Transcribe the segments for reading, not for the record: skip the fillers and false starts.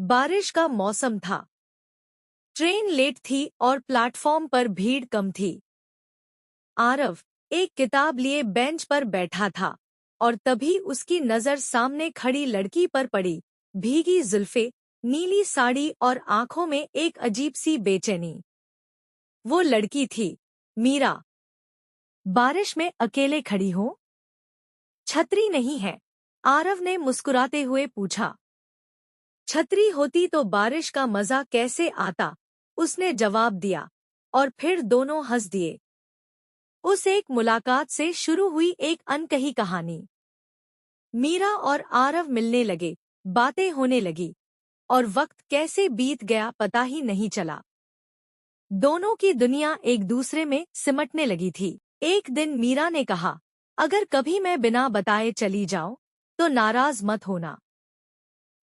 बारिश का मौसम था। ट्रेन लेट थी और प्लेटफॉर्म पर भीड़ कम थी। आरव एक किताब लिए बेंच पर बैठा था और तभी उसकी नजर सामने खड़ी लड़की पर पड़ी। भीगी जुल्फे, नीली साड़ी और आंखों में एक अजीब सी बेचैनी। वो लड़की थी मीरा। बारिश में अकेले खड़ी हो? छतरी नहीं है? आरव ने मुस्कुराते हुए पूछा। छतरी होती तो बारिश का मजा कैसे आता, उसने जवाब दिया और फिर दोनों हंस दिए। उस एक मुलाकात से शुरू हुई एक अनकही कहानी। मीरा और आरव मिलने लगे, बातें होने लगी और वक्त कैसे बीत गया पता ही नहीं चला। दोनों की दुनिया एक दूसरे में सिमटने लगी थी। एक दिन मीरा ने कहा, अगर कभी मैं बिना बताए चली जाऊं तो नाराज मत होना।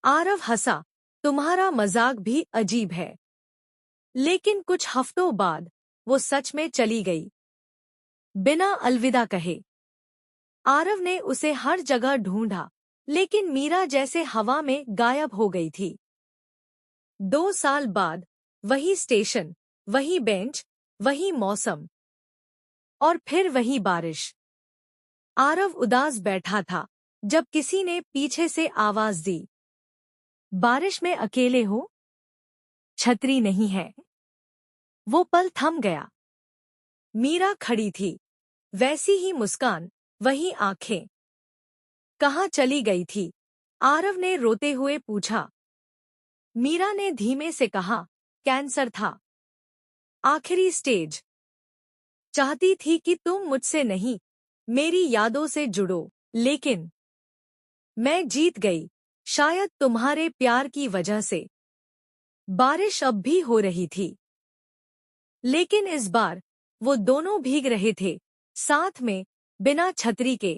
आरव हंसा, तुम्हारा मजाक भी अजीब है। लेकिन कुछ हफ्तों बाद वो सच में चली गई, बिना अलविदा कहे। आरव ने उसे हर जगह ढूंढा, लेकिन मीरा जैसे हवा में गायब हो गई थी। 2 साल बाद वही स्टेशन, वही बेंच, वही मौसम और फिर वही बारिश। आरव उदास बैठा था जब किसी ने पीछे से आवाज दी, बारिश में अकेले हो? छतरी नहीं है? वो पल थम गया। मीरा खड़ी थी, वैसी ही मुस्कान, वही आंखें। कहाँ चली गई थी? आरव ने रोते हुए पूछा। मीरा ने धीमे से कहा, कैंसर था, आखिरी स्टेज। चाहती थी कि तुम मुझसे नहीं, मेरी यादों से जुड़ो, लेकिन मैं जीत गई, शायद तुम्हारे प्यार की वजह से। बारिश अब भी हो रही थी, लेकिन इस बार वो दोनों भीग रहे थे, साथ में, बिना छतरी के।